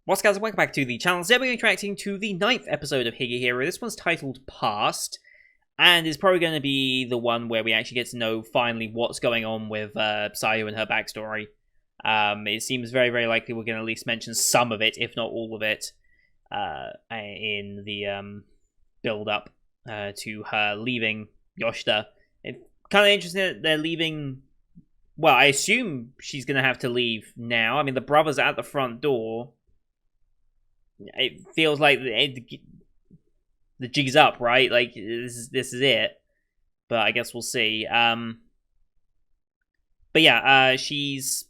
What's guys, welcome back to the channel. Today we're going to be reacting to the 9th episode of Higehiro. This one's titled Past, and is probably going to be the one where we actually get to know finally what's going on with Sayu and her backstory. It seems very, very likely we're going to at least mention some of it, if not all of it, in the build-up to her leaving Yoshida. It's kind of interesting that they're leaving. Well, I assume she's going to have to leave now. I mean, the brother's at the front door. It feels like the jig's up, right? Like, this is it. But I guess we'll see. But yeah, Sayu's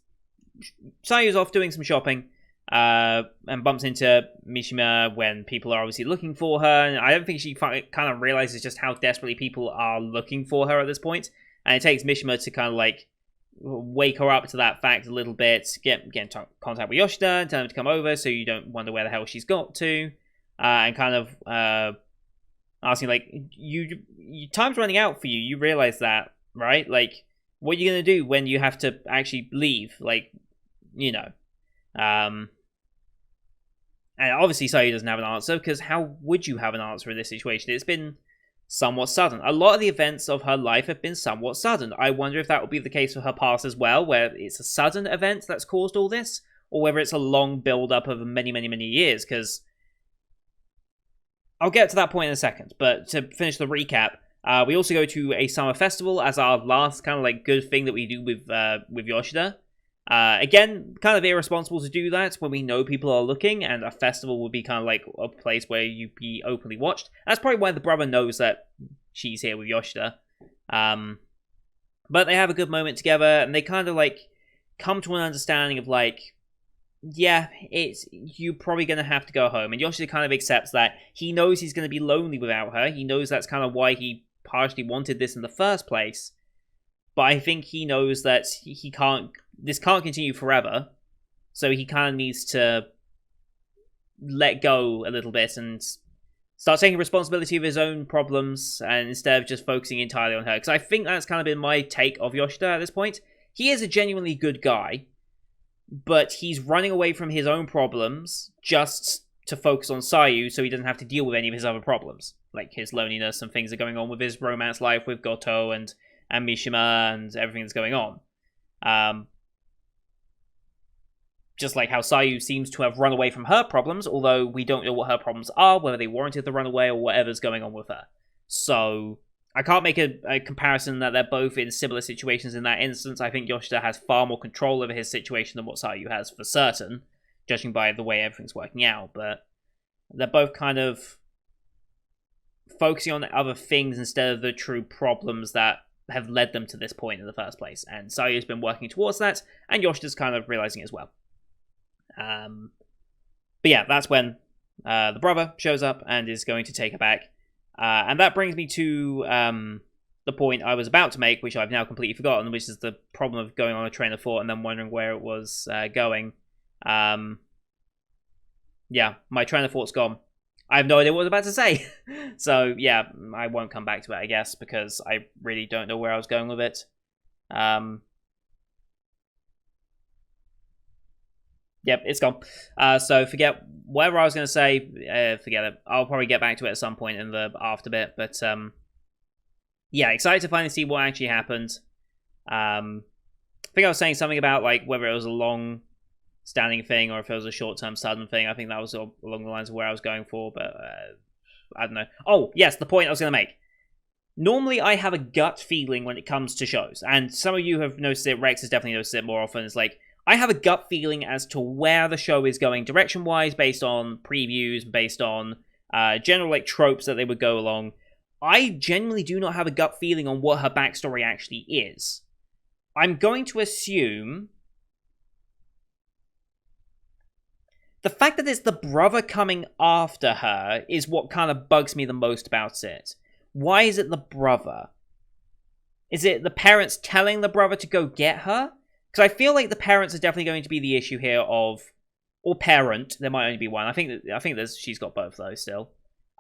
off doing some shopping, and bumps into Mishima when people are obviously looking for her. And I don't think she kind of realizes just how desperately people are looking for her at this point. And it takes Mishima to kind of like wake her up to that fact a little bit, get in contact with Yoshida and tell him to come over so you don't wonder where the hell she's got to, and kind of asking like, you time's running out for you. You realize that, right? Like, what are you gonna do when you have to actually leave? Like, you know. And obviously Sayu doesn't have an answer, because how would you have an answer in this situation? It's been somewhat sudden. A lot of the events of her life have been somewhat sudden. I wonder if that will be the case for her past as well, where it's a sudden event that's caused all this, or whether it's a long build-up of many, many, many years, because I'll get to that point in a second. But to finish the recap, we also go to a summer festival as our last kind of like good thing that we do with Yoshida. Again, kind of irresponsible to do that when we know people are looking, and a festival would be kind of like a place where you'd be openly watched. That's probably why the brother knows that she's here with Yoshida. But they have a good moment together, and they kind of like come to an understanding of like, yeah, you're probably going to have to go home. And Yoshida kind of accepts that. He knows he's going to be lonely without her. He knows that's kind of why he partially wanted this in the first place. But I think he knows that this can't continue forever, so he kind of needs to let go a little bit and start taking responsibility of his own problems, and instead of just focusing entirely on her. Because I think that's kind of been my take of Yoshida at this point. He is a genuinely good guy, but he's running away from his own problems just to focus on Sayu, so he doesn't have to deal with any of his other problems, like his loneliness and things that are going on with his romance life with Goto and Mishima and everything that's going on. Just like how Sayu seems to have run away from her problems, although we don't know what her problems are, whether they warranted the runaway or whatever's going on with her. So I can't make a comparison that they're both in similar situations in that instance. I think Yoshida has far more control over his situation than what Sayu has, for certain, judging by the way everything's working out. But they're both kind of focusing on other things instead of the true problems that have led them to this point in the first place. And Sayu's been working towards that, and Yoshida's kind of realizing it as well. But yeah, that's when the brother shows up and is going to take her back. And that brings me to the point I was about to make, which I've now completely forgotten, which is the problem of going on a train of thought and then wondering where it was going. Yeah, my train of thought's gone. I have no idea what I was about to say. So, yeah, I won't come back to it, I guess, because I really don't know where I was going with it. Yep, it's gone. So forget whatever I was going to say. Forget it. I'll probably get back to it at some point in the after bit. But, yeah, excited to finally see what actually happened. I think I was saying something about, like, whether it was a long-standing thing or if it was a short-term sudden thing. I think that was along the lines of where I was going for, but I don't know. Oh, yes, the point I was going to make. Normally, I have a gut feeling when it comes to shows, and some of you have noticed it. Rex has definitely noticed it more often. It's like, I have a gut feeling as to where the show is going direction-wise, based on previews, based on general like tropes that they would go along. I genuinely do not have a gut feeling on what her backstory actually is. I'm going to assume the fact that it's the brother coming after her is what kind of bugs me the most about it. Why is it the brother? Is it the parents telling the brother to go get her? Because I feel like the parents are definitely going to be the issue here or parent. There might only be one. I think she's got both though still.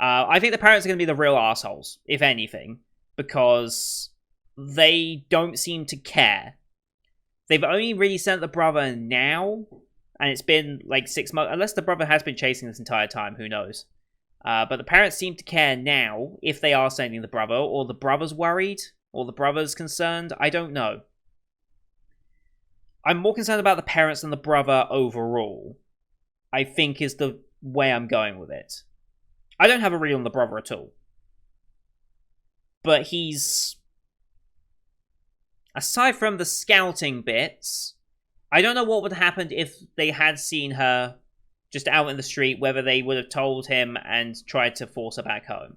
I think the parents are going to be the real assholes, if anything, because they don't seem to care. They've only really sent the brother now And it's been like 6 months, unless the brother has been chasing this entire time, who knows. But the parents seem to care now if they are sending the brother, or the brother's worried, or the brother's concerned. I don't know. I'm more concerned about the parents than the brother overall, I think is the way I'm going with it. I don't have a read on the brother at all. But he's... aside from the scouting bits, I don't know what would have happened if they had seen her just out in the street, whether they would have told him and tried to force her back home.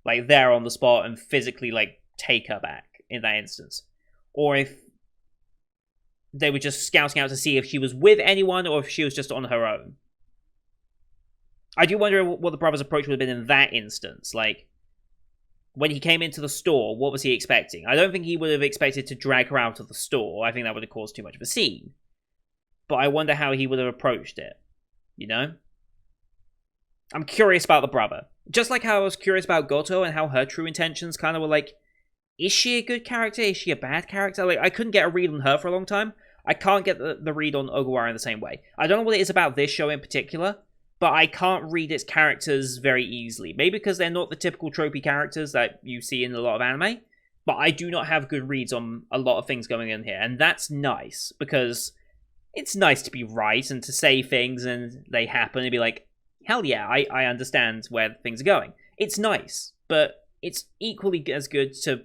Like, there on the spot and physically, like, take her back in that instance. Or if they were just scouting out to see if she was with anyone or if she was just on her own. I do wonder what the brother's approach would have been in that instance. Like, when he came into the store, what was he expecting? I don't think he would have expected to drag her out of the store. I think that would have caused too much of a scene. But I wonder how he would have approached it. You know? I'm curious about the brother. Just like how I was curious about Goto and how her true intentions kind of were like, is she a good character? Is she a bad character? Like, I couldn't get a read on her for a long time. I can't get the read on Ogawara in the same way. I don't know what it is about this show in particular, but I can't read its characters very easily. Maybe because they're not the typical tropey characters that you see in a lot of anime, but I do not have good reads on a lot of things going in here, and that's nice, because it's nice to be right and to say things and they happen and be like, hell yeah, I understand where things are going. It's nice, but it's equally as good to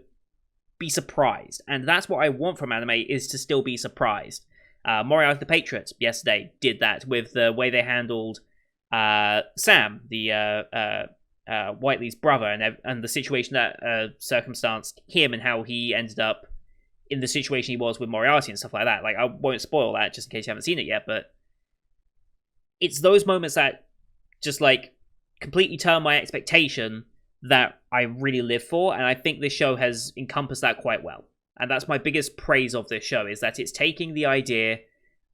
be surprised, and that's what I want from anime, is to still be surprised. Moriarty the Patriot yesterday did that with the way they handled Sam, the Whiteley's brother, and the situation that circumstanced him and how he ended up in the situation he was with Moriarty and stuff like that. Like, I won't spoil that just in case you haven't seen it yet, but it's those moments that just, like, completely turn my expectation that I really live for, and I think this show has encompassed that quite well. And that's my biggest praise of this show, is that it's taking the idea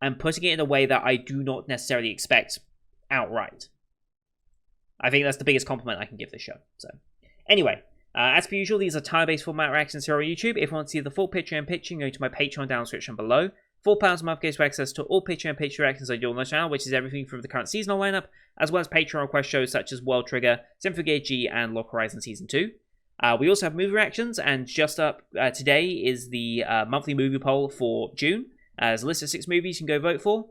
and putting it in a way that I do not necessarily expect outright. I think that's the biggest compliment I can give this show. So, anyway, as per usual, these are time-based format reactions here on YouTube. If you want to see the full picture in picture, go to my Patreon down in the description below. £4 a month gives you access to all Patreon and picture reactions I do on the channel, which is everything from the current seasonal lineup, as well as Patreon request shows such as World Trigger, Symphogear G, and Lock Horizon Season 2. We also have movie reactions, and just up today is the monthly movie poll for June. There's a list of 6 movies you can go vote for.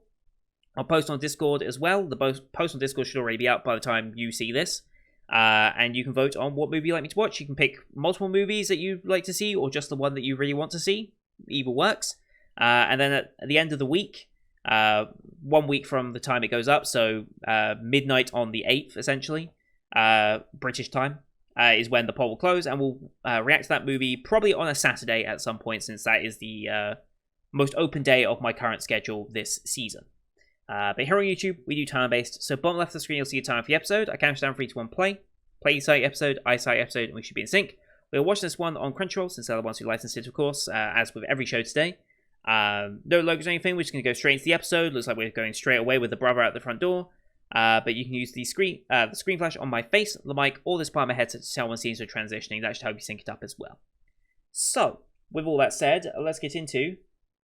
I'll post on Discord as well. The post on Discord should already be out by the time you see this. And you can vote on what movie you'd like me to watch. You can pick multiple movies that you'd like to see, or just the one that you really want to see. Either works. And then at the end of the week, 1 week from the time it goes up, so midnight on the 8th, essentially, British time, is when the poll will close, and we'll react to that movie probably on a Saturday at some point, since that is the most open day of my current schedule this season. But here on YouTube, we do time-based, so bottom left of the screen you'll see a time for the episode. I count down 3, 2, 1, play. Play site episode, I site episode, and we should be in sync. We'll watch this one on Crunchyroll, since they're the ones who licensed it, of course, as with every show today. No logos or anything, we're just going to go straight into the episode. Looks like we're going straight away with the brother out the front door. But you can use the screen flash on my face, the mic, or this part of my headset to tell when scenes are transitioning. That should help you sync it up as well. So, with all that said, let's get into...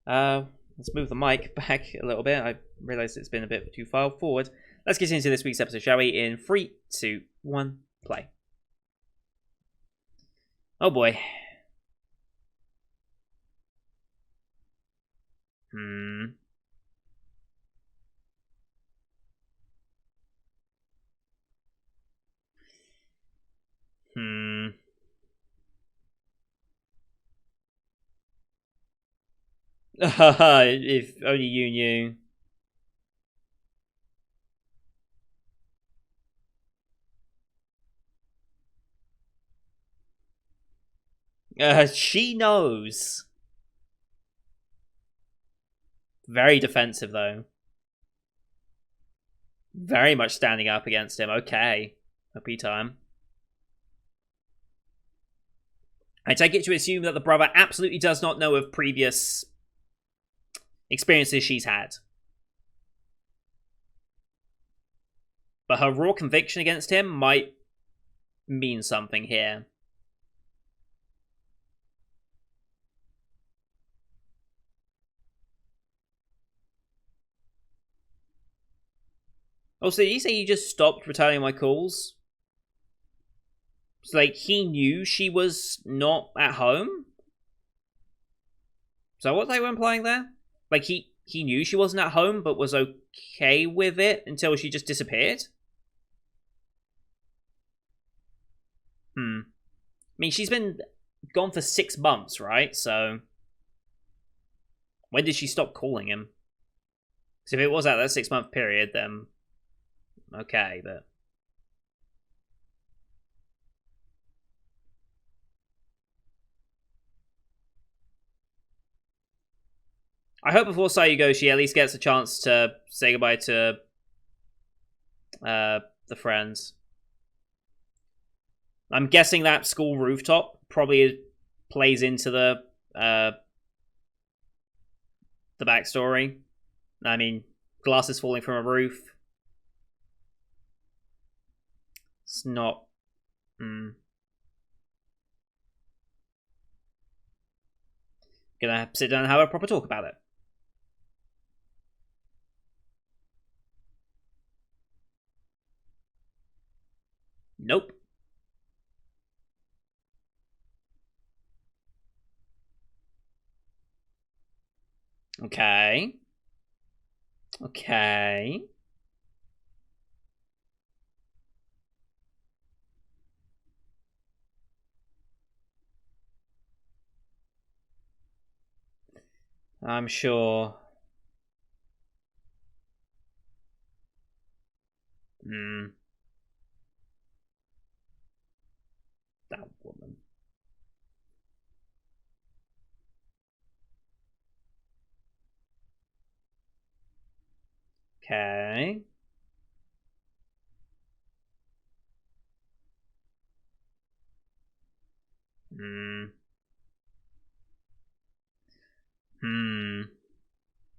let's move the mic back a little bit. I realised it's been a bit too far forward. Let's get into this week's episode, shall we? In 3, 2, 1, play. Oh boy. Hmm. If only you knew. She knows. Very defensive, though. Very much standing up against him. Okay. OP time. I take it to assume that the brother absolutely does not know of previous experiences she's had. But her raw conviction against him might mean something here. Also, did you say you just stopped returning my calls? So, like, he knew she was not at home? So what they were implying there? Like, he knew she wasn't at home, but was okay with it until she just disappeared? I mean, she's been gone for 6 months, right? So when did she stop calling him? Because if it was at that 6-month period, then okay, but I hope before Sayu goes, she at least gets a chance to say goodbye to the friends. I'm guessing that school rooftop probably plays into the backstory. I mean, glasses falling from a roof. It's not. Gonna sit down and have a proper talk about it. Nope. Okay. Okay. I'm sure. That woman. Okay.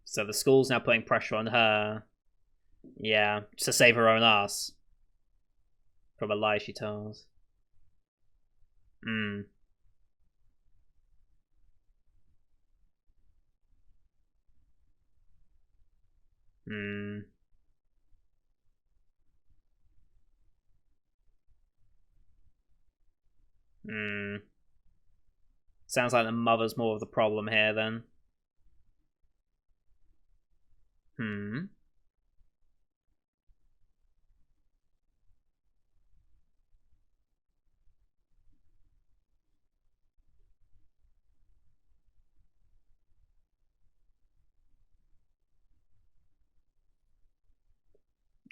So the school's now putting pressure on her. Yeah, to save her own ass from a lie she tells. Hmm. Hmm. Hmm. Sounds like the mother's more of the problem here then. Hmm.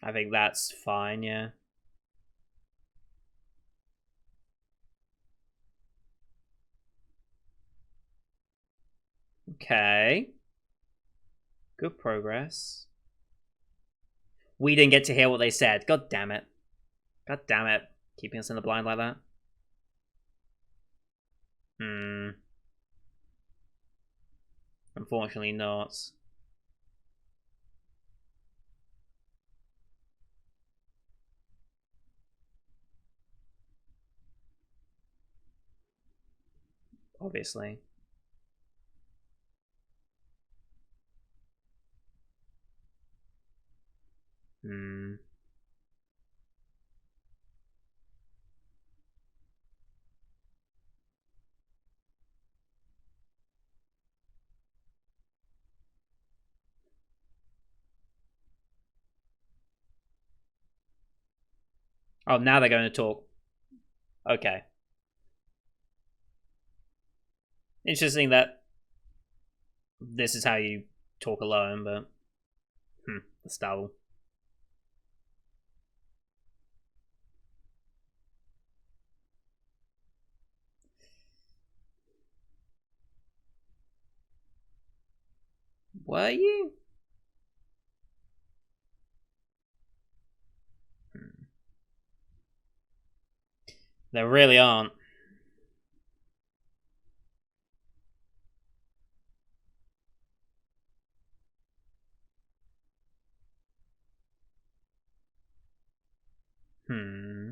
I think that's fine, yeah. Okay. Good progress. We didn't get to hear what they said. God damn it. God damn it. Keeping us in the blind like that. Hmm. Unfortunately not. Obviously. Hmm. Oh, now they're going to talk. Okay. Interesting that this is how you talk alone, but the style. Were you? There really aren't. Hmm.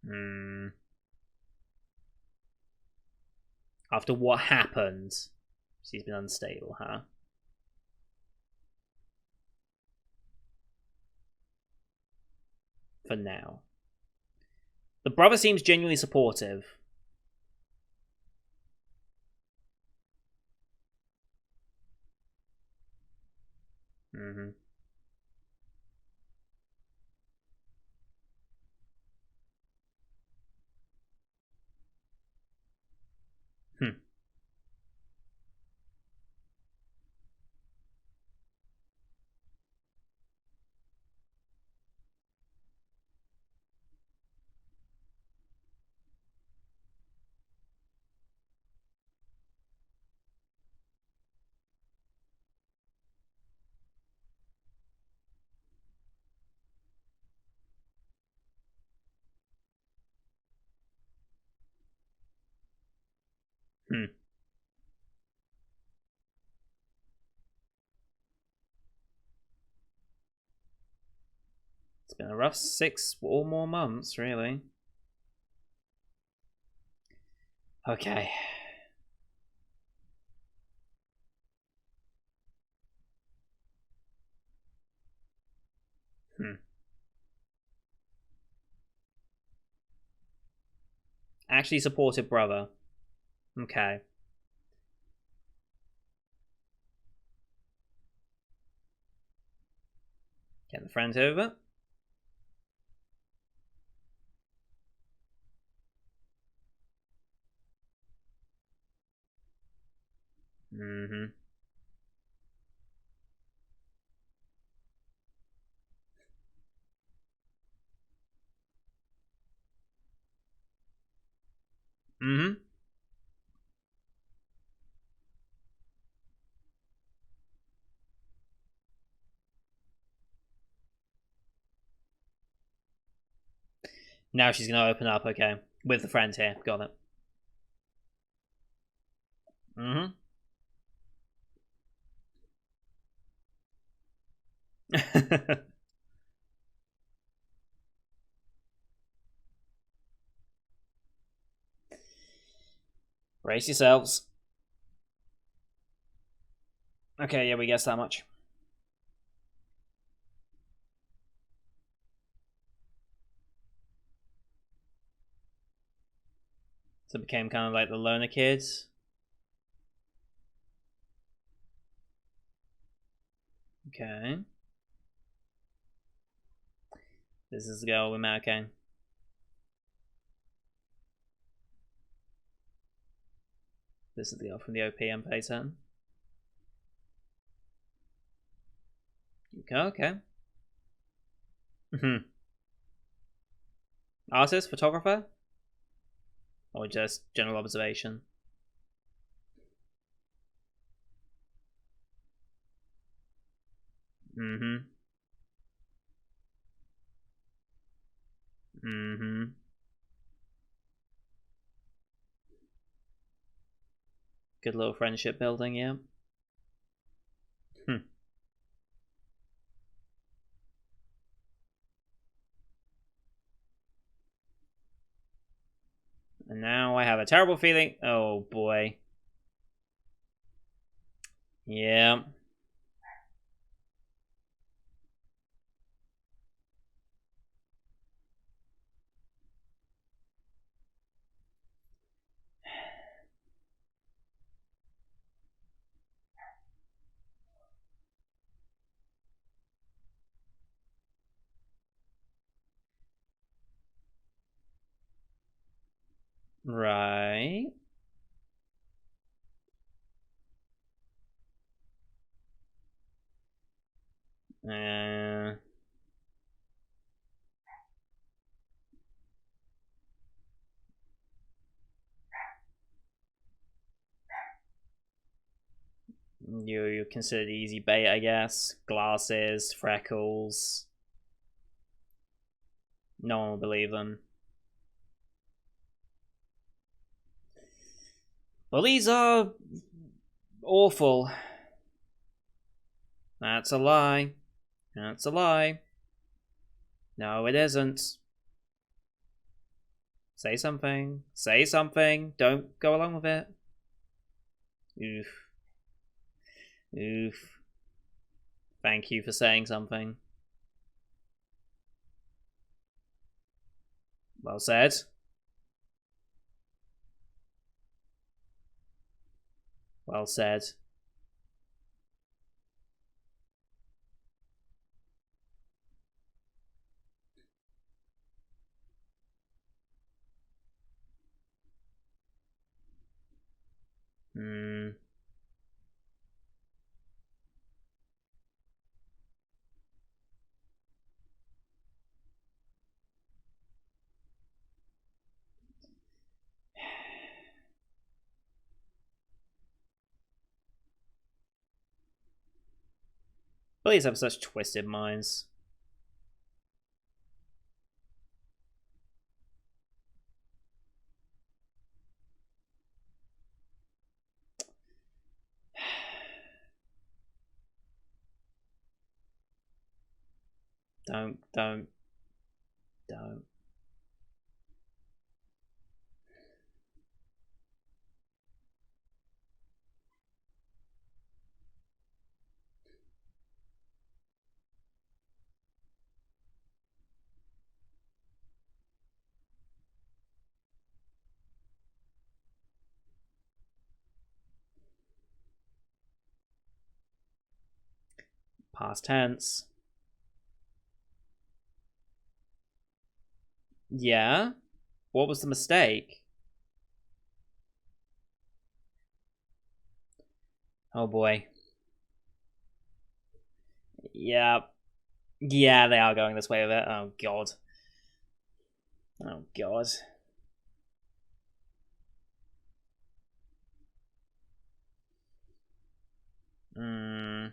Hmm. After what happened, she's been unstable, huh? For now. The brother seems genuinely supportive. Mm-hmm. Hmm. Hmm. It's been a rough 6 or more months, really. Okay. Hmm. Actually supportive brother. Okay. Get the friend over. Mm-hmm. Mm-hmm. Now she's gonna open up, okay. With the friend here. Got it. Mm-hmm. Brace yourselves. Okay, yeah, we guess that much. So it became kind of like the loner kids. Okay. This is the girl with Maokai. This is the girl from the OPM playset. Okay, okay. Mm-hmm. Artist, photographer? Or just general observation? Mm-hmm. Mm-hmm. Good little friendship building, yeah. Hmm. And now I have a terrible feeling. Oh boy. Yeah. Right. Uh, you consider the easy bait, I guess. Glasses, freckles. No one will believe them. Well, these are awful. That's a lie. That's a lie. No, it isn't. Say something. Say something. Don't go along with it. Oof. Oof. Thank you for saying something. Well said. Well said. Hmm. Please have such twisted minds. Don't. Past tense. Yeah? What was the mistake? Oh boy. Yeah. Yeah, they are going this way with it. Oh god. Oh god. Hmm.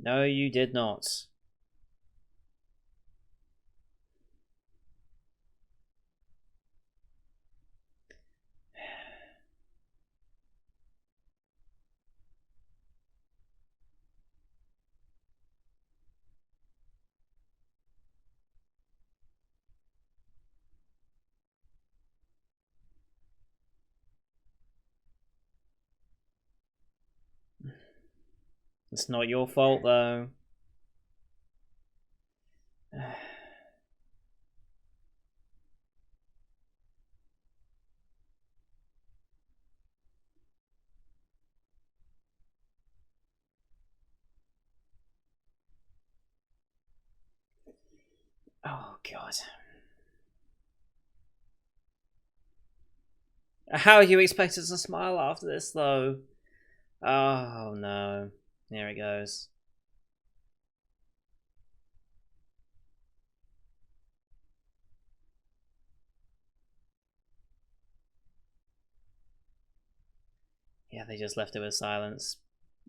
No, you did not. It's not your fault, though. Oh, God. How are you expected to smile after this, though? Oh, no. Here it goes. Yeah, they just left it with silence.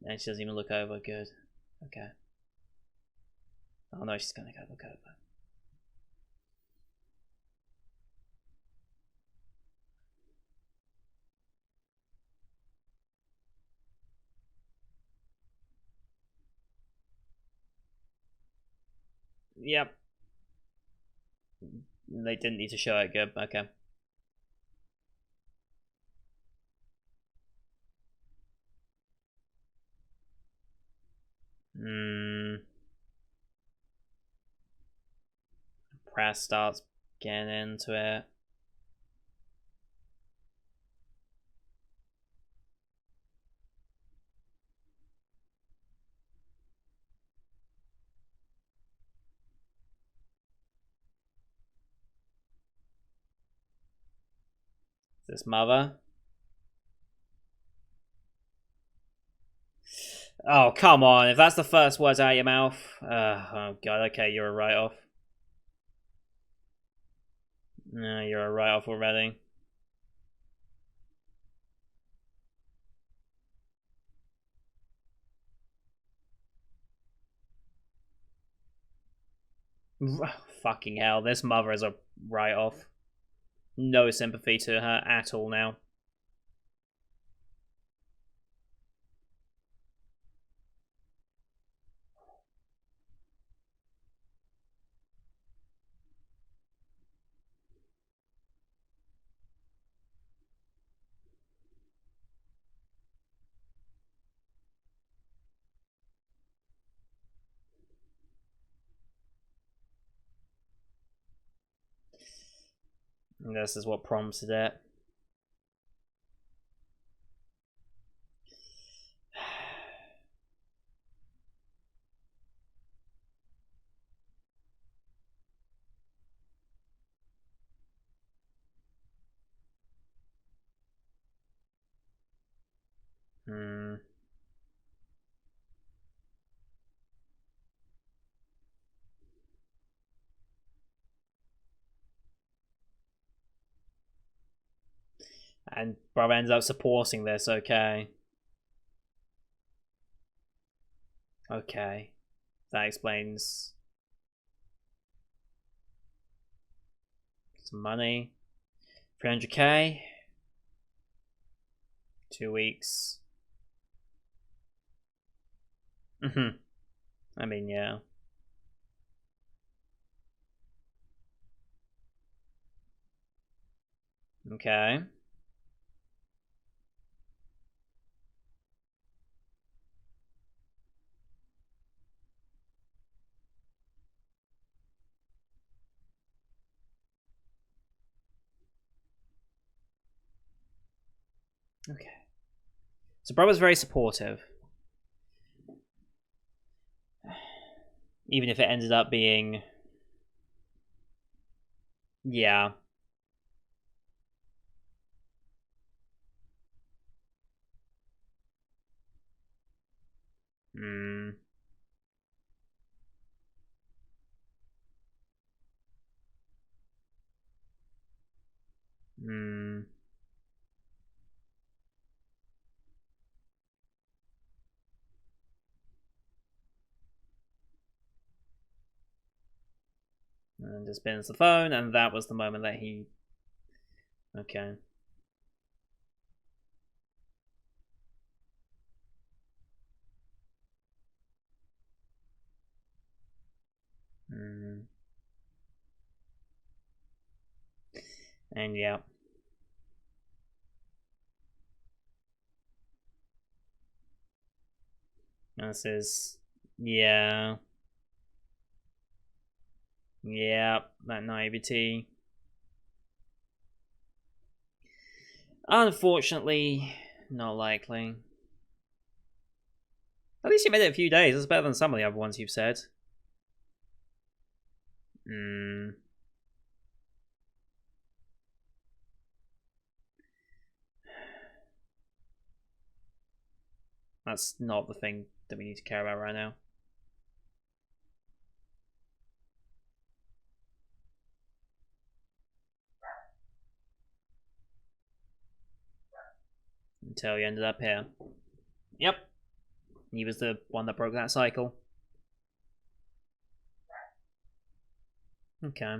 And she doesn't even look over. Good. Okay. Oh, no, she's gonna go look over. Yep. They didn't need to show it. Good. Okay. Hmm. Press starts getting into it. Is this mother? Oh, come on. If that's the first words out of your mouth. Oh, God. Okay, you're a write-off. No, you're a write-off already. Fucking hell, this mother is a write-off. No sympathy to her at all now. And this is what prompted it. Hmm. And brother ends up supporting this, okay. Okay. That explains some money. 300k. 2 weeks. I mean, yeah. Okay. Okay. So brother's very supportive. Even if it ended up being... Yeah. Hmm. Hmm. And just spins the phone, and that was the moment that he... Okay. Hmm. And yeah. This is... Yeah. Yeah. That naivety. Unfortunately, not likely. At least you made it a few days. That's better than some of the other ones you've said. Hmm. That's not the thing that we need to care about right now. Until he ended up here. Yep. He was the one that broke that cycle. Okay.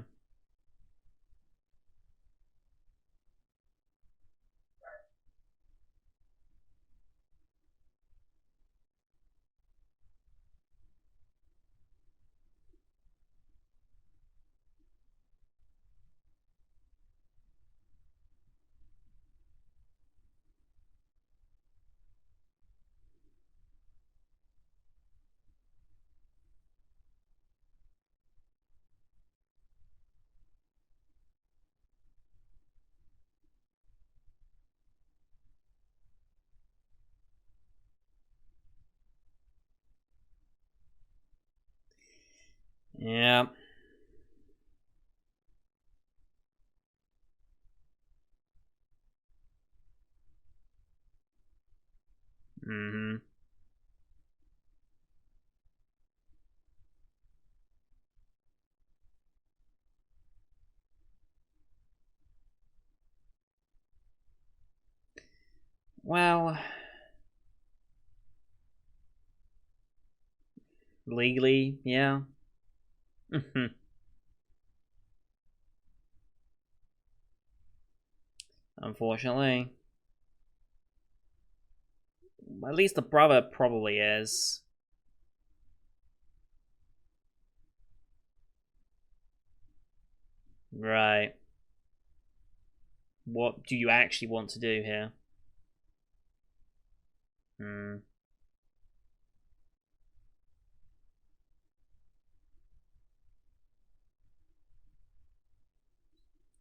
Yeah. Mm-hmm. Well, legally, yeah. Unfortunately. At least the brother probably is. Right. What do you actually want to do here? Hmm.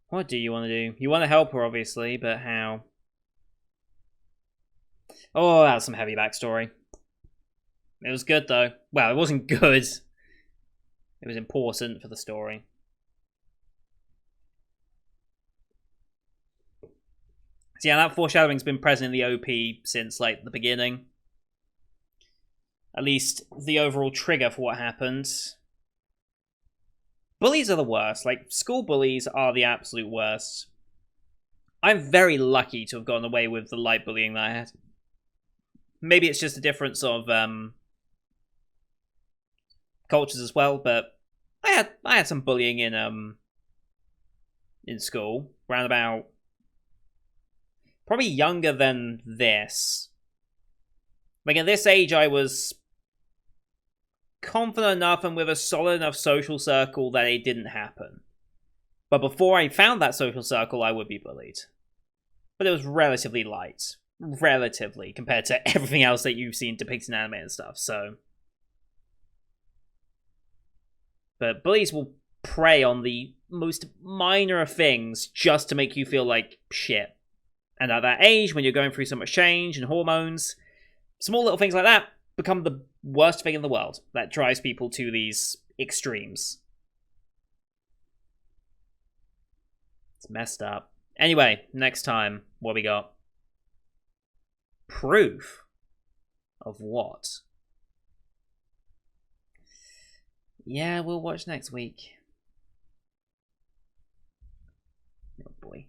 What do you want to do? You want to help her, obviously, but how? Oh, that's some heavy backstory. It was good, though. Well, it wasn't good. It was important for the story. So yeah, that foreshadowing's been present in the OP since, like, the beginning. At least the overall trigger for what happened. Bullies are the worst. Like, school bullies are the absolute worst. I'm very lucky to have gotten away with the light bullying that I had. Maybe it's just a difference of cultures as well, but I had some bullying in school, around about probably younger than this. Like at this age, I was confident enough and with a solid enough social circle that it didn't happen. But before I found that social circle, I would be bullied. But it was relatively light. Relatively, compared to everything else that you've seen depicted in anime and stuff, so. But bullies will prey on the most minor of things just to make you feel like shit. And at that age, when you're going through so much change and hormones, small little things like that become the worst thing in the world that drives people to these extremes. It's messed up. Anyway, next time, what we got? Proof of what? Yeah, we'll watch next week. Oh boy.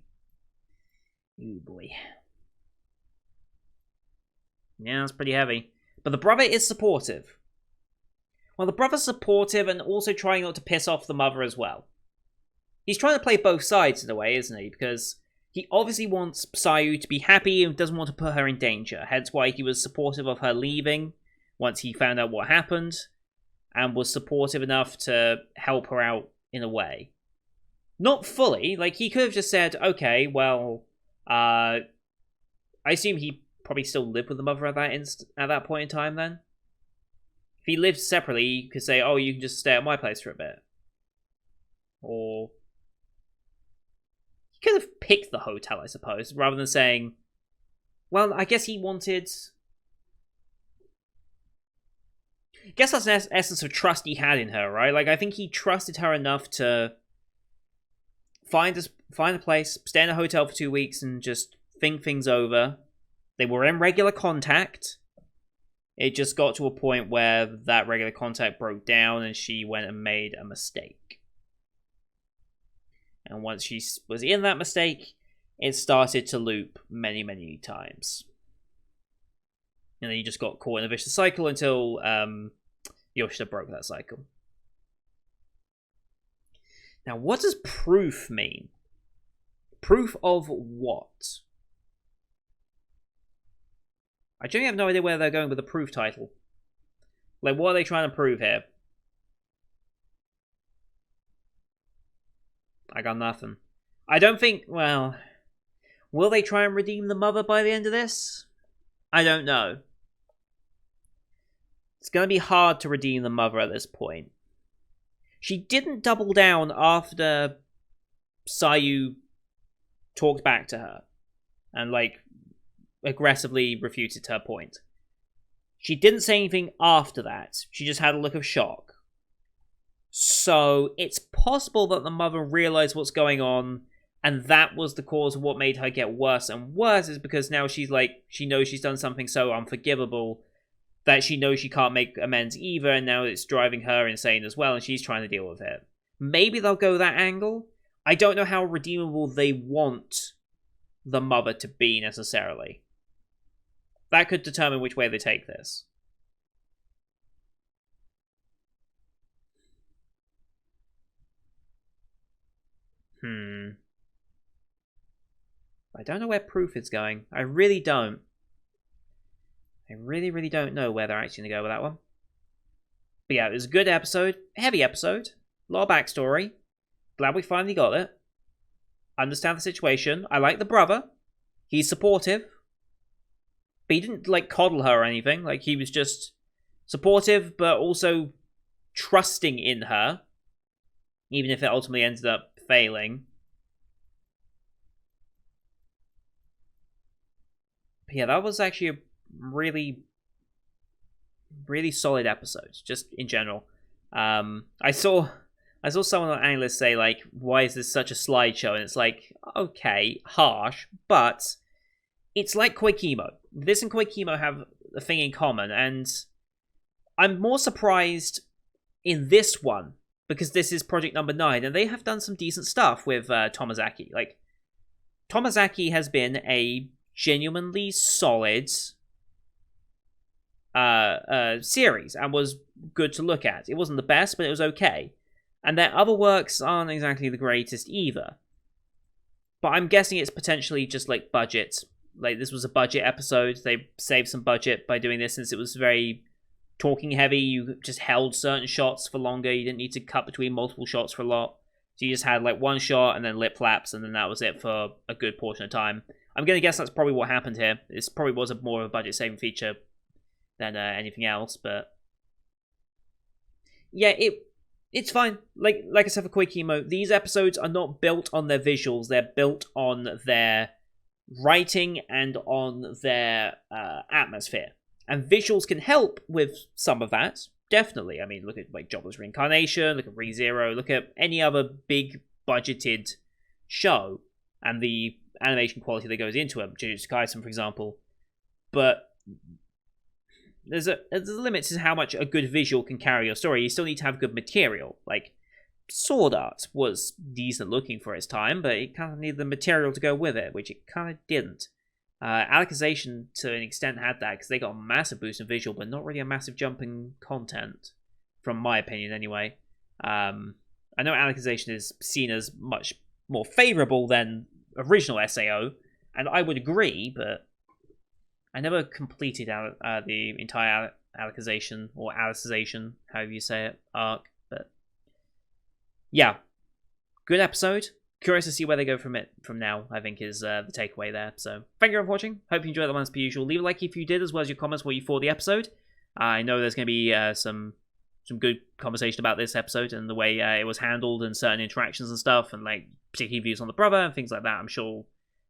Oh boy. Yeah, it's pretty heavy. But the brother is supportive. Well, the brother's supportive and also trying not to piss off the mother as well. He's trying to play both sides in a way, isn't he? Because he obviously wants Sayu to be happy and doesn't want to put her in danger. Hence why he was supportive of her leaving once he found out what happened. And was supportive enough to help her out in a way. Not fully. Like, he could have just said, okay, well, I assume he probably still lived with the mother at that point in time then. If he lived separately, he could say, oh, you can just stay at my place for a bit. Or he could have picked the hotel, I suppose, rather than saying, well, I guess he wanted... I guess that's an essence of trust he had in her, right? Like, I think he trusted her enough to find a place, stay in a hotel for 2 weeks, and just think things over. They were in regular contact. It just got to a point where that regular contact broke down, and she went and made a mistake. And once she was in that mistake, it started to loop many, many times. And then you just got caught in a vicious cycle until Yoshida broke that cycle. Now, what does proof mean? Proof of what? I genuinely have no idea where they're going with the proof title. Like, what are they trying to prove here? I got nothing. I don't think, well... Will they try and redeem the mother by the end of this? I don't know. It's going to be hard to redeem the mother at this point. She didn't double down after Sayu talked back to her and, like, aggressively refuted her point. She didn't say anything after that. She just had a look of shock. So it's possible that the mother realized what's going on, and that was the cause of what made her get worse and worse, is because now she's like, she knows she's done something so unforgivable that she knows she can't make amends either, and now it's driving her insane as well, and she's trying to deal with it. Maybe they'll go that angle. I don't know how redeemable they want the mother to be, necessarily. That could determine which way they take this. I don't know where Proof is going. I really don't. I really, really don't know where they're actually going to go with that one. But yeah, it was a good episode. Heavy episode. A lot of backstory. Glad we finally got it. Understand the situation. I like the brother. He's supportive. But he didn't, like, coddle her or anything. Like, he was just supportive, but also trusting in her. Even if it ultimately ended up failing. But yeah, that was actually a really, really solid episode, just in general. I saw someone on Analyst say, like, why is this such a slideshow? And it's like, okay, harsh, but it's like Koikimo. This and Koikimo have a thing in common, and I'm more surprised in this one, because this is project number 9, and they have done some decent stuff with Tomazaki. Like, Tomazaki has been a genuinely solid series, and was good to look at. It wasn't the best, but it was okay. And their other works aren't exactly the greatest either. But I'm guessing it's potentially just like budget. Like, this was a budget episode. They saved some budget by doing this, since it was very talking heavy. You just held certain shots for longer. You didn't need to cut between multiple shots for a lot. So you just had like one shot and then lip flaps, and then that was it for a good portion of time. I'm going to guess that's probably what happened here. This probably was more of a budget saving feature than anything else, but yeah, it's fine. Like I said for Koikimo, these episodes are not built on their visuals. They're built on their writing and on their atmosphere. And visuals can help with some of that, definitely. I mean, look at like Jobless Reincarnation, look at ReZero, look at any other big budgeted show and the animation quality that goes into it, Jujutsu Kaisen, for example. But there's a limit to how much a good visual can carry your story. You still need to have good material. Like, Sword Art was decent looking for its time, but it kind of needed the material to go with it, which it kind of didn't. Alicization, to an extent, had that, because they got a massive boost in visual, but not really a massive jump in content, from my opinion, anyway. I know Alicization is seen as much more favourable than original SAO, and I would agree, but I never completed the entire Alicization, or Alicization, however you say it, arc, but yeah, good episode. Curious to see where they go from now, I think, is the takeaway there. So, thank you for watching. Hope you enjoyed the one as per usual. Leave a like if you did, as well as your comments what you thought of the episode. I know there's going to be some good conversation about this episode and the way it was handled and certain interactions and stuff, and like particularly views on the brother and things like that. I'm sure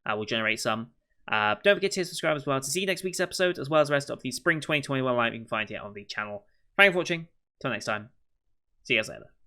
will generate some. Don't forget to subscribe as well to see next week's episode, as well as the rest of the Spring 2021 lineup you can find here on the channel. Thank you for watching. Till next time. See you guys later.